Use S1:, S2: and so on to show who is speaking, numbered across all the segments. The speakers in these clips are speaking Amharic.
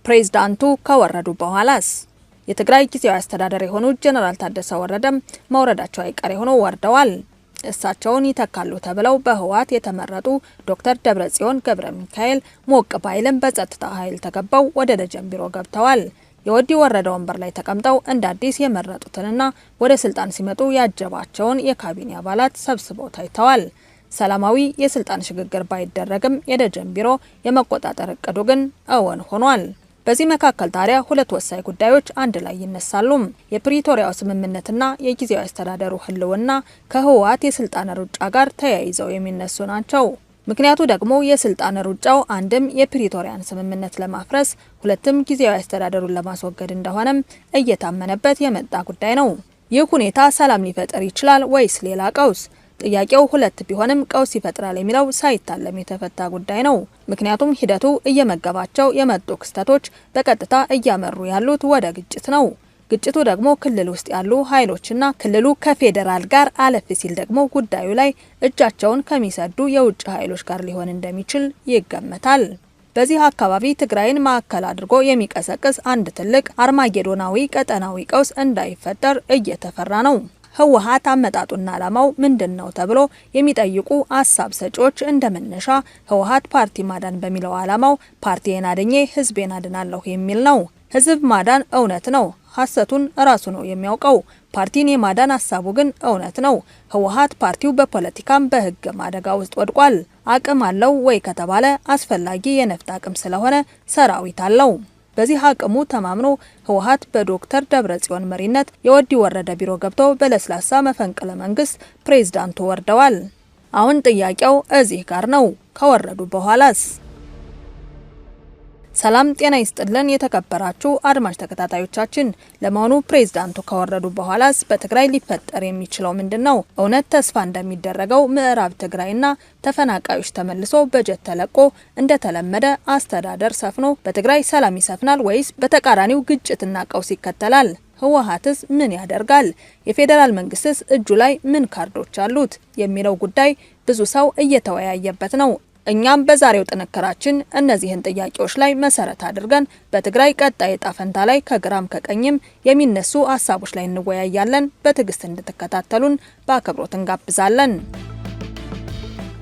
S1: ፕሬዝዳንቱ ከወረዱ በኋላስ የትግራይ ጊዜያዊ አስተዳደር የሆኑት ጀነራል ታደሰ ወረደም መውረዳቸው አይቀሬ ሆኖ ወርደዋል። እሳቸውን ይተካሉ ተብለው በህወሓት የተመረጡ ዶክተር ደብረጽዮን ገብረ ሚካኤል ሞቅ ባይልም በጸጥታ ኃይል ተከበው ወደ ደጀን ቢሮ ገብተዋል። የወዲ ወረደ ወንበር ላይ ተቀምጠው እንደ አዲስ የመረጡትንና ወደ ስልጣን ሲመጡ ያጀባቸውን የካቢኔ አባላት ሰብስበው ታይተዋል። ሰላማዊ የስልጣን ሽግግር ባይደረግም የደጀን ቢሮ የመቆጣጠር እቅዱ ግን እውን ሆኗል። በዚህ መካከል ታዲያ ሁለት ወሳኝ ጉዳዮች አንድ ላይ ይነሳሉ። የፕሪቶሪያው ስምምነትና የጊዜያዊ አስተዳደሩ ህልውና ከህወሓት የስልጣን ሩጫ ጋር ተያይዘው የሚነሱ ናቸው። ምክንያቱ ደግሞ የስልጣን ሩጫው አንድም የፕሪቶሪያን ስምምነት ለማፍረስ ሁለትም ጊዜያዊ አስተዳደሩን ለማስወገድ እንደሆነም እየታመነበት የመጣ ጉዳይ ነው። ይህ ሁኔታ ሰላም ሊፈጠር ይችላል ወይስ ሌላ ቀውስ? ጥያቄው ሁለት ቢሆንም ቀውስ ይፈጥራል የሚለው ሳይታለም የተፈታ ጉዳይ ነው። ምክንያቱም ሂደቱ እየመገባቸው የመጡ ክስተቶች በቀጥታ እያመሩ ያሉት ወደ ግጭት ነው። ግጭቱ ደግሞ ክልል ውስጥ ያሉ ኃይሎችና ክልሉ ከፌዴራል ጋር አለፍ ሲል ደግሞ ጉዳዩ ላይ እጃቸውን ከሚሰዱ የውጭ ኃይሎች ጋር ሊሆን እንደሚችል ይገመታል። በዚህ አካባቢ ትግራይን ማዕከል አድርጎ የሚቀሰቅስ አንድ ትልቅ አርማጌዶናዊ ቀጠናዊ ቀውስ እንዳይፈጠር እየተፈራ ነው። ህወሓት አመጣጡና ዓላማው ምንድነው ተብሎ የሚጠይቁ ሀሳብ ሰጪዎች እንደመነሻ ህወሓት ፓርቲ ማዳን በሚለው ዓላማው ፓርቲዬን አድኜ ህዝቤን አድናለሁ የሚል ነው። ህዝብ ማዳን እውነት ነው፣ ሐሰቱን ራሱ ነው የሚያውቀው። ፓርቲን የማዳን ሀሳቡ ግን እውነት ነው። ህወሓት ፓርቲው በፖለቲካም በህግም አደጋ ውስጥ ወድቋል። አቅም አለው ወይ ከተባለ አስፈላጊ የነፍጥ አቅም ስለሆነ ሰራዊት አለው። በዚህ አቅሙ ተማምኖ ህወሓት በዶክተር ደብረጽዮን መሪነት የወዲ ወረደ ቢሮ ገብቶ በለስላሳ መፈንቅለ መንግስት ፕሬዝዳንቱ ወርደዋል። አሁን ጥያቄው እዚህ ጋር ነው። ከወረዱ በኋላስ? ሰላም ጤና ይስጥልን የተከበራችሁ አድማጭ ተከታታዮቻችን፣ ለመሆኑ ፕሬዝዳንቱ ከወረዱ በኋላስ በትግራይ ሊፈጠር የሚችለው ምንድነው? እውነት ተስፋ እንደሚደረገው ምዕራብ ትግራይና ተፈናቃዮች ተመልሶ በጀት ተለቆ እንደተለመደ አስተዳደር ሰፍኖ በትግራይ ሰላም ይሰፍናል ወይስ በተቃራኒው ግጭትና ቀውስ ይከተላል? ህወሓትስ ምን ያደርጋል? የፌዴራል መንግስትስ እጁ ላይ ምን ካርዶች አሉት? የሚለው ጉዳይ ብዙ ሰው እየተወያየበት ነው። እኛም በዛሬው ጥንክራችን እነዚህን ጥያቄዎች ላይ መሰረት አድርገን በትግራይ ቀጣይ ዕጣ ፈንታ ላይ ከግራም ከቀኝም የሚነሱ ሀሳቦች ላይ እንወያያለን። በትዕግስት እንድትከታተሉን በአክብሮት እንጋብዛለን።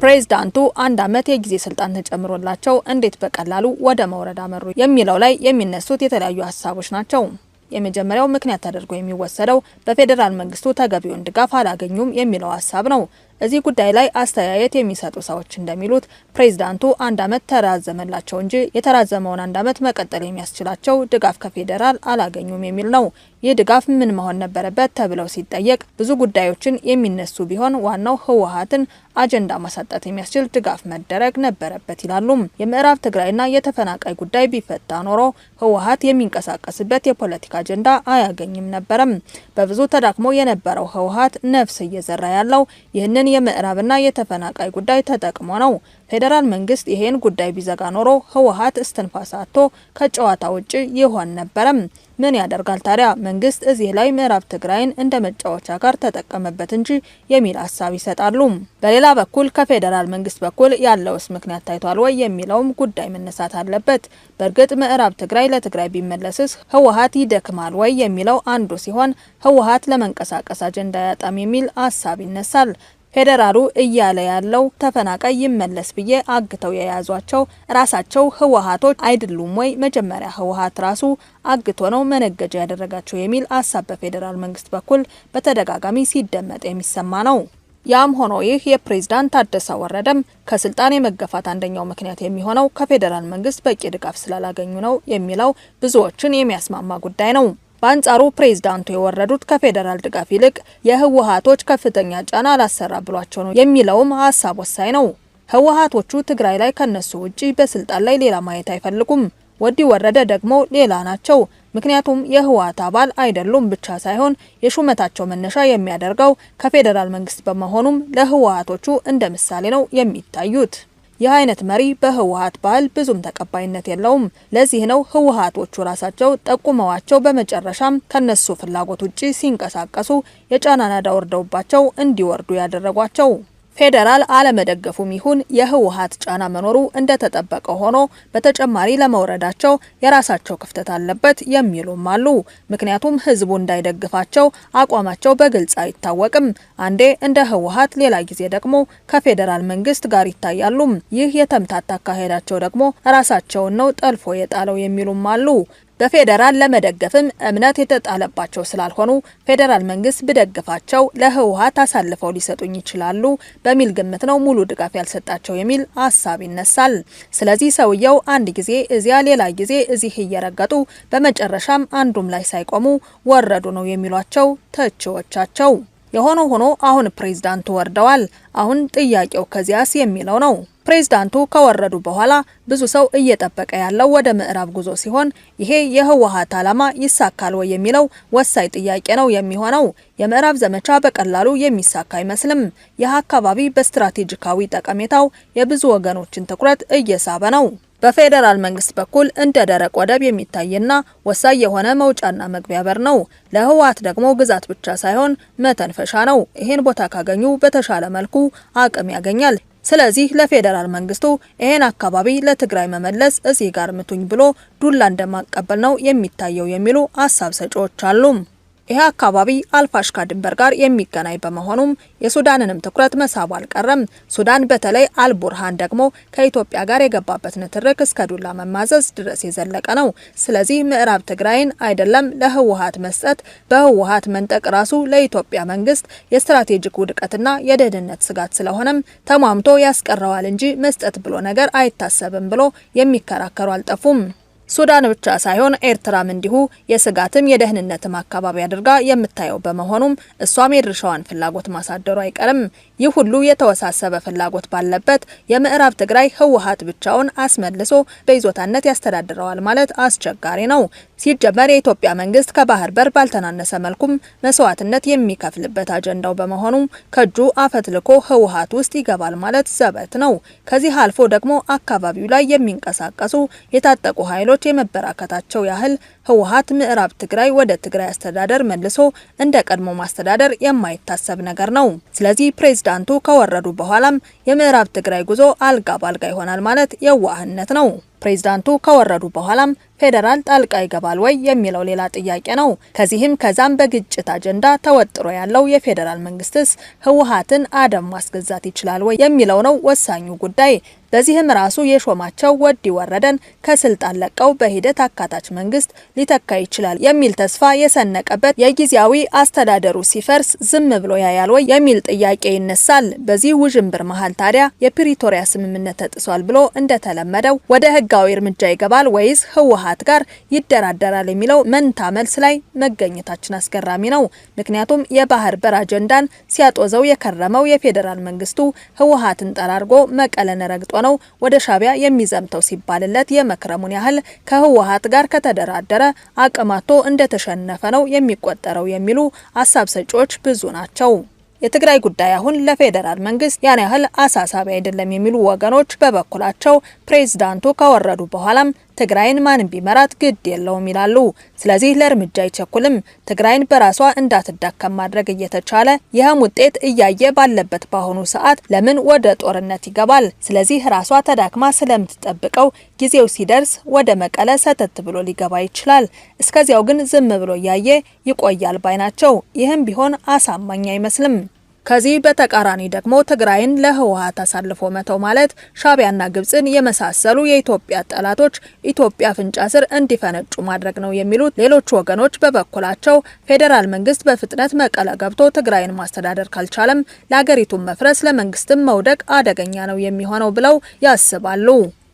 S1: ፕሬዝዳንቱ አንድ አመት የጊዜ ስልጣን ተጨምሮላቸው እንዴት በቀላሉ ወደ መውረድ አመሩ የሚለው ላይ የሚነሱት የተለያዩ ሀሳቦች ናቸው። የመጀመሪያው ምክንያት ተደርጎ የሚወሰደው በፌዴራል መንግስቱ ተገቢውን ድጋፍ አላገኙም የሚለው ሀሳብ ነው። እዚህ ጉዳይ ላይ አስተያየት የሚሰጡ ሰዎች እንደሚሉት ፕሬዝዳንቱ አንድ አመት ተራዘመላቸው እንጂ የተራዘመውን አንድ አመት መቀጠል የሚያስችላቸው ድጋፍ ከፌዴራል አላገኙም የሚል ነው። ይህ ድጋፍ ምን መሆን ነበረበት ተብለው ሲጠየቅ ብዙ ጉዳዮችን የሚነሱ ቢሆን ዋናው ህወሓትን አጀንዳ ማሳጣት የሚያስችል ድጋፍ መደረግ ነበረበት ይላሉ። የምዕራብ ትግራይና የተፈናቃይ ጉዳይ ቢፈታ ኖሮ ህወሓት የሚንቀሳቀስበት የፖለቲካ አጀንዳ አያገኝም ነበረም። በብዙ ተዳክሞ የነበረው ህወሓት ነፍስ እየዘራ ያለው ይህንን የምዕራብና የተፈናቃይ ጉዳይ ተጠቅሞ ነው። ፌዴራል መንግስት ይሄን ጉዳይ ቢዘጋ ኖሮ ህወሓት እስትንፋስ አጥቶ ከጨዋታ ውጪ ይሆን ነበረም። ምን ያደርጋል ታዲያ መንግስት እዚህ ላይ ምዕራብ ትግራይን እንደ መጫወቻ ጋር ተጠቀመበት እንጂ የሚል ሀሳብ ይሰጣሉ። በሌላ በኩል ከፌዴራል መንግስት በኩል ያለውስ ምክንያት ታይቷል ወይ የሚለውም ጉዳይ መነሳት አለበት። በእርግጥ ምዕራብ ትግራይ ለትግራይ ቢመለስስ ህወሓት ይደክማል ወይ የሚለው አንዱ ሲሆን ህወሓት ለመንቀሳቀስ አጀንዳ ያጣም የሚል ሀሳብ ይነሳል። ፌዴራሉ እያለ ያለው ተፈናቃይ ይመለስ ብዬ አግተው የያዟቸው ራሳቸው ህወሓቶች አይደሉም ወይ? መጀመሪያ ህወሓት ራሱ አግቶ ነው መነገጃ ያደረጋቸው የሚል ሀሳብ በፌዴራል መንግስት በኩል በተደጋጋሚ ሲደመጥ የሚሰማ ነው። ያም ሆኖ ይህ የፕሬዝዳንት ታደሰ ወረደም ከስልጣን የመገፋት አንደኛው ምክንያት የሚሆነው ከፌዴራል መንግስት በቂ ድጋፍ ስላላገኙ ነው የሚለው ብዙዎችን የሚያስማማ ጉዳይ ነው። በአንጻሩ ፕሬዝዳንቱ የወረዱት ከፌዴራል ድጋፍ ይልቅ የህወሓቶች ከፍተኛ ጫና አላሰራ ብሏቸው ነው የሚለውም ሀሳብ ወሳኝ ነው። ህወሓቶቹ ትግራይ ላይ ከነሱ ውጪ በስልጣን ላይ ሌላ ማየት አይፈልጉም። ወዲ ወረደ ደግሞ ሌላ ናቸው። ምክንያቱም የህወሓት አባል አይደሉም ብቻ ሳይሆን የሹመታቸው መነሻ የሚያደርገው ከፌዴራል መንግስት በመሆኑም ለህወሓቶቹ እንደ ምሳሌ ነው የሚታዩት። ይህ አይነት መሪ በህወሓት ባህል ብዙም ተቀባይነት የለውም። ለዚህ ነው ህወሓቶቹ ራሳቸው ጠቁመዋቸው በመጨረሻም ከነሱ ፍላጎት ውጪ ሲንቀሳቀሱ የጫና ናዳ ወርደውባቸው እንዲወርዱ ያደረጓቸው። ፌዴራል አለመደገፉም ይሁን የህወሓት ጫና መኖሩ እንደተጠበቀ ሆኖ በተጨማሪ ለመውረዳቸው የራሳቸው ክፍተት አለበት የሚሉም አሉ። ምክንያቱም ህዝቡ እንዳይደግፋቸው አቋማቸው በግልጽ አይታወቅም። አንዴ እንደ ህወሓት፣ ሌላ ጊዜ ደግሞ ከፌዴራል መንግስት ጋር ይታያሉ። ይህ የተምታታ አካሄዳቸው ደግሞ ራሳቸውን ነው ጠልፎ የጣለው የሚሉም አሉ። በፌዴራል ለመደገፍም እምነት የተጣለባቸው ስላልሆኑ ፌዴራል መንግስት ብደግፋቸው ለህወሓት አሳልፈው ሊሰጡኝ ይችላሉ በሚል ግምት ነው ሙሉ ድጋፍ ያልሰጣቸው የሚል ሀሳብ ይነሳል። ስለዚህ ሰውየው አንድ ጊዜ እዚያ ሌላ ጊዜ እዚህ እየረገጡ በመጨረሻም አንዱም ላይ ሳይቆሙ ወረዱ ነው የሚሏቸው ተቺዎቻቸው። የሆነ ሆኖ አሁን ፕሬዝዳንቱ ወርደዋል። አሁን ጥያቄው ከዚያስ የሚለው ነው። ፕሬዝዳንቱ ከወረዱ በኋላ ብዙ ሰው እየጠበቀ ያለው ወደ ምዕራብ ጉዞ ሲሆን ይሄ የህወሓት ዓላማ ይሳካል ወይ የሚለው ወሳኝ ጥያቄ ነው የሚሆነው። የምዕራብ ዘመቻ በቀላሉ የሚሳካ አይመስልም። ይህ አካባቢ በስትራቴጂካዊ ጠቀሜታው የብዙ ወገኖችን ትኩረት እየሳበ ነው። በፌዴራል መንግስት በኩል እንደ ደረቅ ወደብ የሚታይና ወሳኝ የሆነ መውጫና መግቢያ በር ነው። ለህወሓት ደግሞ ግዛት ብቻ ሳይሆን መተንፈሻ ነው። ይሄን ቦታ ካገኙ በተሻለ መልኩ አቅም ያገኛል። ስለዚህ ለፌዴራል መንግስቱ ይሄን አካባቢ ለትግራይ መመለስ እዚህ ጋር ምቱኝ ብሎ ዱላ እንደማቀበል ነው የሚታየው የሚሉ ሀሳብ ሰጪዎች አሉ። ይህ አካባቢ አልፋሽካ ድንበር ጋር የሚገናኝ በመሆኑም የሱዳንንም ትኩረት መሳቡ አልቀረም። ሱዳን በተለይ አልቡርሃን ደግሞ ከኢትዮጵያ ጋር የገባበት ንትርክ እስከ ዱላ መማዘዝ ድረስ የዘለቀ ነው። ስለዚህ ምዕራብ ትግራይን አይደለም ለህወሓት መስጠት፣ በህወሓት መንጠቅ ራሱ ለኢትዮጵያ መንግስት የስትራቴጂክ ውድቀትና የደህንነት ስጋት ስለሆነም ተሟምቶ ያስቀረዋል እንጂ መስጠት ብሎ ነገር አይታሰብም ብሎ የሚከራከሩ አልጠፉም። ሱዳን ብቻ ሳይሆን ኤርትራም እንዲሁ የስጋትም የደህንነትም አካባቢ አድርጋ የምታየው በመሆኑም እሷም የድርሻዋን ፍላጎት ማሳደሩ አይቀርም። ይህ ሁሉ የተወሳሰበ ፍላጎት ባለበት የምዕራብ ትግራይ ህወሓት ብቻውን አስመልሶ በይዞታነት ያስተዳድረዋል ማለት አስቸጋሪ ነው። ሲጀመር የኢትዮጵያ መንግስት ከባህር በር ባልተናነሰ መልኩም መስዋዕትነት የሚከፍልበት አጀንዳው በመሆኑ ከጁ አፈትልኮ ህወሓት ውስጥ ይገባል ማለት ዘበት ነው። ከዚህ አልፎ ደግሞ አካባቢው ላይ የሚንቀሳቀሱ የታጠቁ ኃይሎች የመበራከታቸው ያህል ህወሓት ምዕራብ ትግራይ ወደ ትግራይ አስተዳደር መልሶ እንደ ቀድሞ ማስተዳደር የማይታሰብ ነገር ነው። ስለዚህ ፕሬዝዳንቱ ከወረዱ በኋላም የምዕራብ ትግራይ ጉዞ አልጋ ባልጋ ይሆናል ማለት የዋህነት ነው። ፕሬዝዳንቱ ከወረዱ በኋላም ፌዴራል ጣልቃ ይገባል ወይ የሚለው ሌላ ጥያቄ ነው። ከዚህም ከዛም በግጭት አጀንዳ ተወጥሮ ያለው የፌዴራል መንግስትስ ህወሓትን አደም ማስገዛት ይችላል ወይ የሚለው ነው ወሳኙ ጉዳይ። በዚህም ራሱ የሾማቸው ወዲ ወረደን ከስልጣን ለቀው በሂደት አካታች መንግስት ሊተካ ይችላል የሚል ተስፋ የሰነቀበት የጊዜያዊ አስተዳደሩ ሲፈርስ ዝም ብሎ ያያል ወይ የሚል ጥያቄ ይነሳል። በዚህ ውዥንብር መሃል ታዲያ የፕሪቶሪያ ስምምነት ተጥሷል ብሎ እንደተለመደው ወደ ህጋዊ እርምጃ ይገባል ወይስ ህወሓት ጋር ይደራደራል የሚለው መንታ መልስ ላይ መገኘታችን አስገራሚ ነው። ምክንያቱም የባህር በር አጀንዳን ሲያጦዘው የከረመው የፌዴራል መንግስቱ ህወሓትን ጠራርጎ መቀለን ረግጦ ነው ወደ ሻቢያ የሚዘምተው ሲባልለት የመክረሙን ያህል ከህወሓት ጋር ከተደራደረ አቅማቶ እንደተሸነፈ ነው የሚቆጠረው የሚሉ ሀሳብ ሰጪዎች ብዙ ናቸው። የትግራይ ጉዳይ አሁን ለፌዴራል መንግስት ያን ያህል አሳሳቢ አይደለም የሚሉ ወገኖች በበኩላቸው ፕሬዝዳንቱ ከወረዱ በኋላም ትግራይን ማን ቢመራት ግድ የለውም ይላሉ። ስለዚህ ለእርምጃ አይቸኩልም። ትግራይን በራሷ እንዳትዳከም ማድረግ እየተቻለ ይህም ውጤት እያየ ባለበት በአሁኑ ሰዓት ለምን ወደ ጦርነት ይገባል? ስለዚህ ራሷ ተዳክማ ስለምትጠብቀው ጊዜው ሲደርስ ወደ መቀለ ሰተት ብሎ ሊገባ ይችላል። እስከዚያው ግን ዝም ብሎ እያየ ይቆያል ባይ ናቸው። ይህም ቢሆን አሳማኝ አይመስልም። ከዚህ በተቃራኒ ደግሞ ትግራይን ለህወሓት አሳልፎ መተው ማለት ሻቢያና ግብጽን የመሳሰሉ የኢትዮጵያ ጠላቶች ኢትዮጵያ ፍንጫ ስር እንዲፈነጩ ማድረግ ነው የሚሉት ሌሎች ወገኖች በበኩላቸው ፌዴራል መንግስት በፍጥነት መቀለ ገብቶ ትግራይን ማስተዳደር ካልቻለም ለሀገሪቱ መፍረስ ለመንግስትም መውደቅ አደገኛ ነው የሚሆነው ብለው ያስባሉ።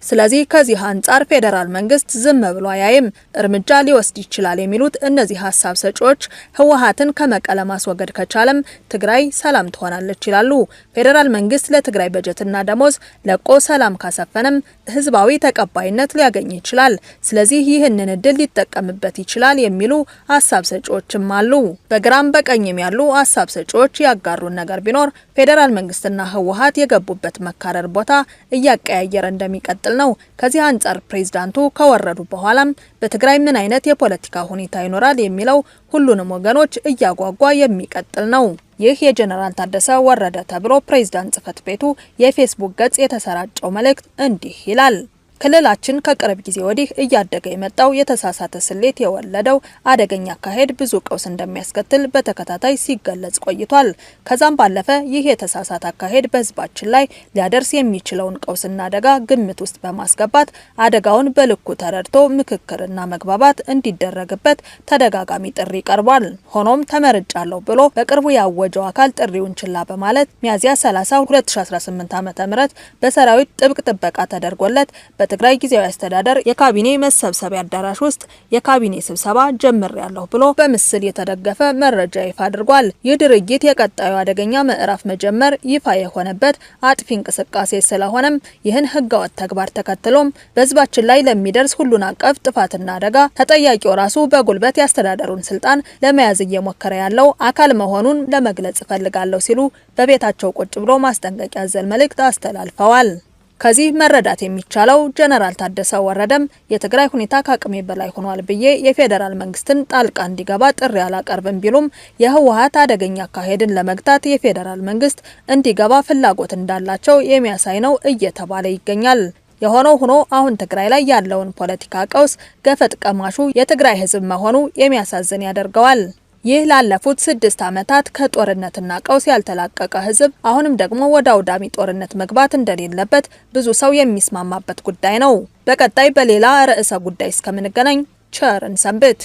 S1: ስለዚህ ከዚህ አንጻር ፌዴራል መንግስት ዝም ብሎ አያይም፣ እርምጃ ሊወስድ ይችላል የሚሉት እነዚህ ሀሳብ ሰጪዎች ህወሓትን ከመቀለ ማስወገድ ከቻለም ትግራይ ሰላም ትሆናለች ይላሉ። ፌዴራል መንግስት ለትግራይ በጀትና ደሞዝ ለቆ ሰላም ካሰፈነም ህዝባዊ ተቀባይነት ሊያገኝ ይችላል። ስለዚህ ይህንን እድል ሊጠቀምበት ይችላል የሚሉ ሀሳብ ሰጪዎችም አሉ። በግራም በቀኝም ያሉ ሀሳብ ሰጪዎች ያጋሩን ነገር ቢኖር ፌዴራል መንግስትና ህወሓት የገቡበት መካረር ቦታ እያቀያየረ እንደሚቀጥል ነው። ከዚህ አንጻር ፕሬዝዳንቱ ከወረዱ በኋላም በትግራይ ምን አይነት የፖለቲካ ሁኔታ ይኖራል የሚለው ሁሉንም ወገኖች እያጓጓ የሚቀጥል ነው። ይህ የጀነራል ታደሰ ወረደ ተብሎ ፕሬዝዳንት ጽህፈት ቤቱ የፌስቡክ ገጽ የተሰራጨው መልእክት እንዲህ ይላል። ክልላችን ከቅርብ ጊዜ ወዲህ እያደገ የመጣው የተሳሳተ ስሌት የወለደው አደገኛ አካሄድ ብዙ ቀውስ እንደሚያስከትል በተከታታይ ሲገለጽ ቆይቷል። ከዛም ባለፈ ይህ የተሳሳተ አካሄድ በህዝባችን ላይ ሊያደርስ የሚችለውን ቀውስና አደጋ ግምት ውስጥ በማስገባት አደጋውን በልኩ ተረድቶ ምክክርና መግባባት እንዲደረግበት ተደጋጋሚ ጥሪ ቀርቧል። ሆኖም ተመርጫለሁ ብሎ በቅርቡ ያወጀው አካል ጥሪውን ችላ በማለት ሚያዝያ 30 2018 ዓ.ም በሰራዊት ጥብቅ ጥበቃ ተደርጎለት በትግራይ ጊዜያዊ አስተዳደር የካቢኔ መሰብሰቢያ አዳራሽ ውስጥ የካቢኔ ስብሰባ ጀምሬያለሁ ብሎ በምስል የተደገፈ መረጃ ይፋ አድርጓል። ይህ ድርጊት የቀጣዩ አደገኛ ምዕራፍ መጀመር ይፋ የሆነበት አጥፊ እንቅስቃሴ ስለሆነም ይህን ህገወጥ ተግባር ተከትሎም በህዝባችን ላይ ለሚደርስ ሁሉን አቀፍ ጥፋትና አደጋ ተጠያቂው ራሱ በጉልበት ያስተዳደሩን ስልጣን ለመያዝ እየሞከረ ያለው አካል መሆኑን ለመግለጽ እፈልጋለሁ ሲሉ በቤታቸው ቁጭ ብሎ ማስጠንቀቂያ ያዘለ መልእክት አስተላልፈዋል። ከዚህ መረዳት የሚቻለው ጀነራል ታደሰ ወረደም የትግራይ ሁኔታ ከአቅሜ በላይ ሆኗል ብዬ የፌዴራል መንግስትን ጣልቃ እንዲገባ ጥሪ አላቀርብም ቢሉም የህወሓት አደገኛ አካሄድን ለመግታት የፌዴራል መንግስት እንዲገባ ፍላጎት እንዳላቸው የሚያሳይ ነው እየተባለ ይገኛል። የሆነው ሆኖ አሁን ትግራይ ላይ ያለውን ፖለቲካ ቀውስ ገፈት ቀማሹ የትግራይ ህዝብ መሆኑ የሚያሳዝን ያደርገዋል። ይህ ላለፉት 6 ዓመታት ከጦርነትና ቀውስ ያልተላቀቀ ህዝብ አሁንም ደግሞ ወደ አውዳሚ ጦርነት መግባት እንደሌለበት ብዙ ሰው የሚስማማበት ጉዳይ ነው። በቀጣይ በሌላ ርዕሰ ጉዳይ እስከምንገናኝ ቸርን ሰንብት።